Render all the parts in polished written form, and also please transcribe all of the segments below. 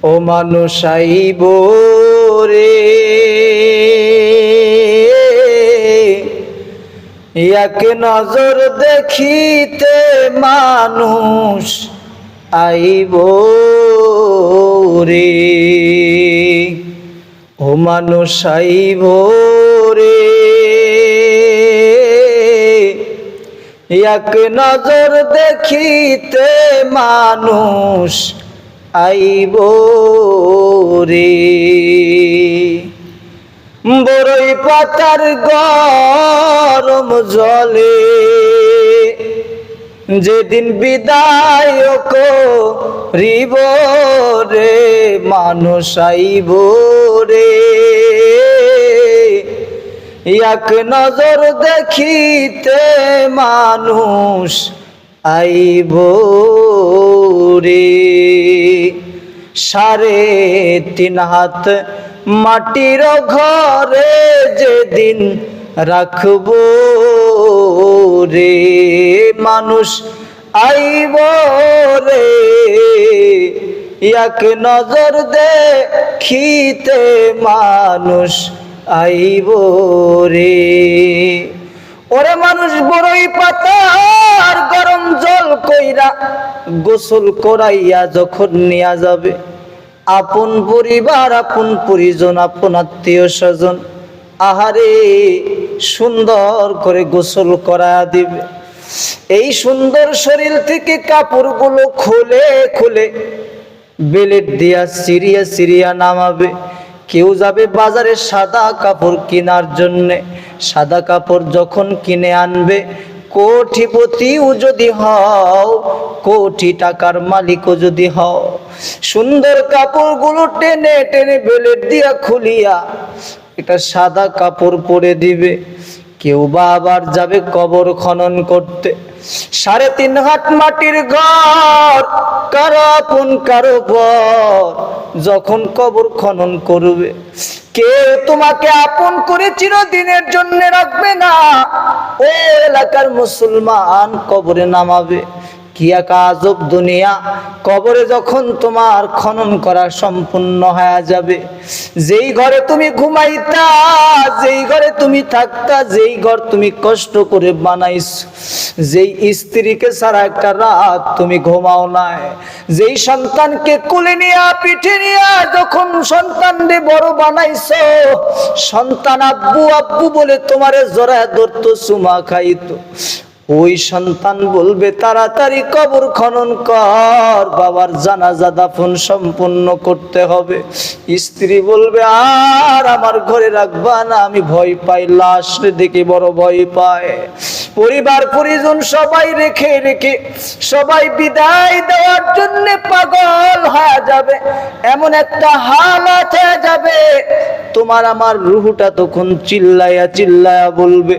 ও মানুষ আইব রে, এক নজর দেখিতে মানুষ আইব রে, ও মানুষ আইব রে, এক নজর দেখিতে মানুষ আইব রে। বড়ই পাতার গরম জলে যেদিন বিদায় করিব রে, মানুষ আইব রে, এক নজর দেখিতে মানুষ আইব রে। 3.5 হাত মাটির ঘরে যেদিন রাখব রে, মানুষ আইব রে, এক নজর দেখিতে মানুষ আইব রে। ওরে মানুষ বড়ই পাতার গরম জল কইরা গোসল করাইয়া যখন নিয়া যাবে, আপন পরিবার, আপন পরিজন, আপন আত্মীয় স্বজন আহারে সুন্দর করে গোসল করায়া দিবে। এই সুন্দর শরীর থেকে কাপড়গুলো খুলে খুলে বেলেট দিয়া সিরিয়া সিরিয়া নামাবে। কেউ যাবে বাজারে সাদা কাপড় কেনার জন্যে, সাদা কাপড় যখন কিনে আনবে, কোটিপতিও যদি হও, কোটি টাকার মালিকও যদি হও, সুন্দর কাপড়গুলো টেনে টেনে বেলেট দিয়া খুলিয়া একটা সাদা কাপড় পরে দিবে। কেউ বা আবার যাবে কবর খনন করতে, 3.5 হাত মাটির ঘর, কারো আপন কারো পর, যখন কবর খনন করবে, কেউ তোমাকে আপন করে চিরদিনের জন্য রাখবে না। ও এলাকার মুসলমান কবরে নামাবে। কি এক আজব দুনিয়া! কবরে যখন তোমার খনন করা সম্পূর্ণ হয়ে যাবে, যেই ঘরে তুমি ঘুমাইতা, যেই ঘরে তুমি থাকতা, যেই ঘর তুমি কষ্ট করে বানাইছো, যেই স্ত্রীকে ছাড়া একটা রাত তুমি ঘুমাও নাই, যেই সন্তানকে কোলে নিয়া পিঠে নিয়া যখন সন্তানরে বড় বানাইছো, সন্তান আব্বু আব্বু বলে তোমারে জড়ায় ধরতো, চুমা খাইতো, ওই সন্তান বলবে তাড়াতাড়ি কবর খনন কর, বাবার জানাজা দাফন সম্পূর্ণ করতে হবে। স্ত্রী বলবে আর আমার ঘরে রাখবা না, আমি ভয় পাই, লাশ দেখে বড় ভয় পায়। পরিবার পরিজন সবাই রেখে রেখে সবাই বিদায় দেওয়ার জন্য পাগল হয়ে যাবে। এমন একটা হালাত হয়ে যাবে, তোমার আমার রুহটা তখন চিল্লায়া চিল্লায়া বলবে,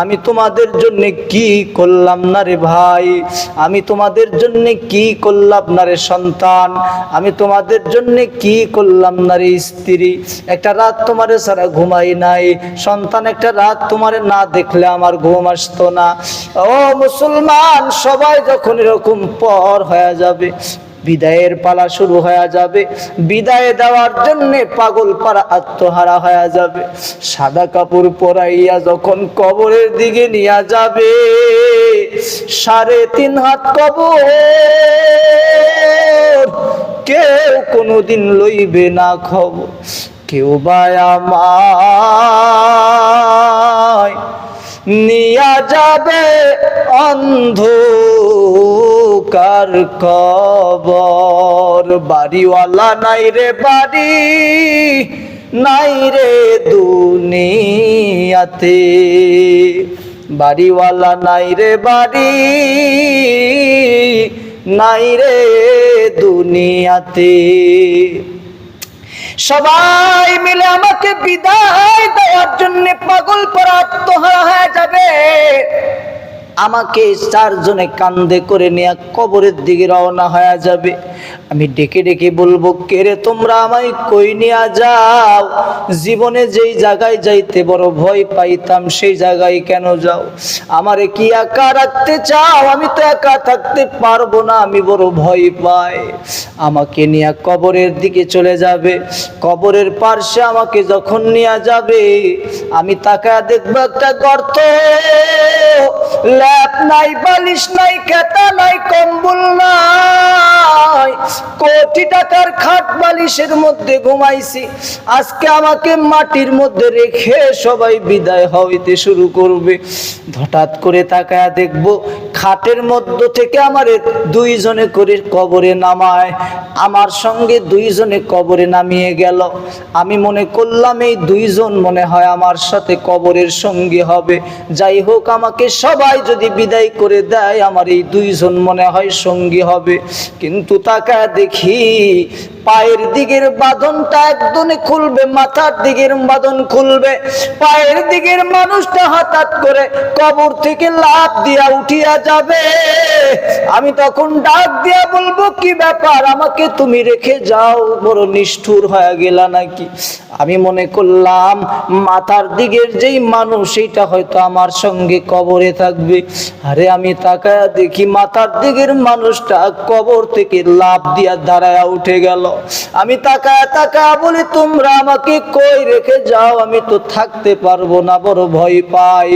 আমি তোমাদের জন্য কি করলাম না রে ভাই, আমি তোমাদের জন্য কি করলাম না রে সন্তান, আমি তোমাদের জন্য কি করলাম না রে স্ত্রী। একটা রাত তোমারে ছাড়া ঘুমাই নাই, সন্তান একটা রাত তোমারে না দেখলে আমার ঘুম আসতো না। ও মুসলমান, সবাই যখন এরকম পর হয়ে যাবে, বিদায়ের পালা শুরু হয়ে যাবে, বিদায় দেওয়ার জন্য পাগল পারা আত্মহারা হয়ে যাবে। সাদা কাপড় পরাইয়া যখন কবরের দিকে নিয়ে যাবে, 3.5 হাত কবর, কেউ কোনোদিন লইবে না খবর। কেউ বা আমায় নিয়া যাবে অন্ধকার কবর, বাড়িওয়ালা নাই রে বাড়ি, নাই রে দুনিয়াতে, বাড়িওয়ালা নাই রে বাড়ি, নাই রে দুনিয়াতে। সবাই মিলে আমাকে বিদায় দেওয়ার জন্য পাগল পরা আত্মহারা হয়ে যাবে। আমাকে চারজনে কান্দে করে নিয়ে কবরের দিকে রওনা হয়ে যাবে। আমি ডেকে ডেকে বলবো, কে রে তোমরা আমায় কই নিয়ে যাও? জীবনে যেই জায়গায় যাইতে বড় ভয় পাইতাম সেই জায়গায় কেন যাও? আমারে কি একা রাখতে চাও? আমি তো একা থাকতে পারবো না, আমি বড় ভয় পাই। আমাকে নিয়ে কবরের দিকে চলে যাবে। কবরের পার্শ্বে আমাকে যখন নিয়ে যাবে, আমি তাকায় দেখবো একটা গর্ত, ল্যাপ নাই, বালিশ নাই, খেতা নাই, কম্বল নাই, কোটি টাকার খাট বালিশের মধ্যে ঘুমাইছি। আজকে আমাকে মাটির মধ্যে রেখে সবাই বিদায় হইতে শুরু করবে। হঠাৎ করে তাকায় দেখবো খাটের মধ্য থেকে আমারে দুইজনে করে কবরে নামায়। আমার সঙ্গে দুইজনে কবরে নামিয়ে গেল। আমি মনে করলাম এই দুইজন মনে হয় আমার সাথে কবরের সঙ্গী হবে। যাই হোক, আমাকে সবাই যদি বিদায় করে দেয়, আমার এই দুইজন মনে হয় সঙ্গী হবে। কিন্তু তাকায় দেখি পায়ের দিকের বাঁধনটা একদমই খুলবে, মাথার দিকের বাঁধন খুলবে। পায়ের দিকের মানুষটা হঠাৎ করে কবর থেকে লাফ দিয়া উঠিয়া যাবে। আমি তখন ডাক দিয়া বলবো, কি ব্যাপার, আমাকে তুমি রেখে যাও? বড় নিষ্ঠুর হয়ে গেলা নাকি? আমি মনে করলাম মাথার দিকের যেই মানুষ সেইটা হয়তো আমার সঙ্গে কবরে থাকবে। আরে আমি তাকায়া দেখি মাথার দিকের মানুষটা কবর থেকে লাফ দিয়া দাঁড়ায়া উঠে গেল। আমি তাকায়া তাকায়া বলি, তোমরা আমাকে কই রেখে যাও? আমি তো থাকতে পারবো না, বড় ভয় পাই।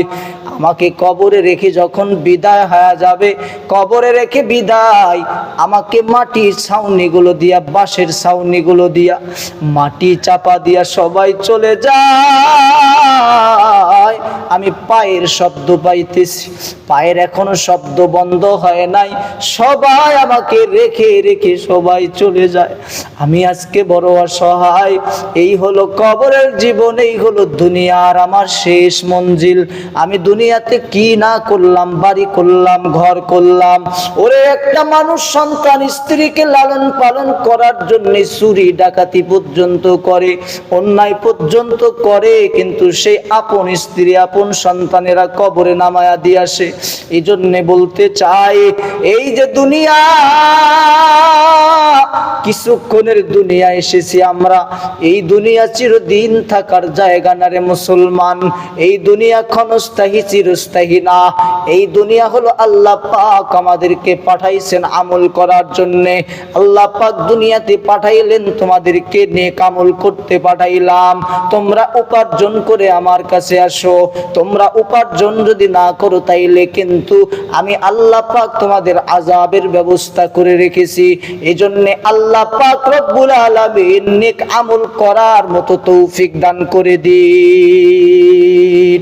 আমাকে কবরে রেখে যখন বিদায় হয়ে যাবে, কবরে রেখে বিদায়, আমাকে মাটির ছাউনিগুলো দিয়া, বাঁশের ছাউনিগুলো দিয়া, মাটি চাপা দিয়া সবাই চলে যায়। আমি পায়ের শব্দ পাইতেছি, পায়ের এখনো শব্দ বন্ধ হয় নাই। সবাই আমাকে রেখে রেখে সবাই চলে যায়। আমি আজকে বড় অসহায়। এই হলো কবরের জীবন, এই হলো দুনিয়ার আমার শেষ মঞ্জিল। আমি দুনিয়াতে কি না করলাম, বাড়ি করলাম, ঘর করলাম। ওরে একটা মানুষ সন্তান স্ত্রীকে লালন পালন করার জন্য চুরি ডাকাতি পর্যন্ত করে, অন্যায় পর্যন্ত করে, কিন্তু সেই আপন স্ত্রী আপন সন্তানেরা কবরে নামায়া দিয়ে আসে। এই জন্যে বলতে চাই, এই যে দুনিয়া, কিছুক্ষণের দুনিয়া এসেছি আমরা। এই দুনিয়া চিরদিন থাকার জায়গা না রে মুসলমান। এই দুনিয়া ক্ষণস্থায়ী, চিরস্থায়ী না। এই দুনিয়া হলো আল্লাহ পাক আমাদেরকে পাঠাইছেন আমল করার জন্যে। আল্লাহ পাক দুনিয়াতে পাঠাইলেন তোমাদেরকে নেক আমল করতে পাঠাইলাম। তোমরা উপার্জন করে আমার কাছে আসো। তোমরা উপার্জন যদি না করো, তাইলে কিন্তু আমি আল্লাহ পাক তোমাদের আযাবের ব্যবস্থা করে রেখেছি। এই জন্যে আল্লাহ পাক রব্বুল আলামিন নেক আমল করার মতো তৌফিক দান করে দিন।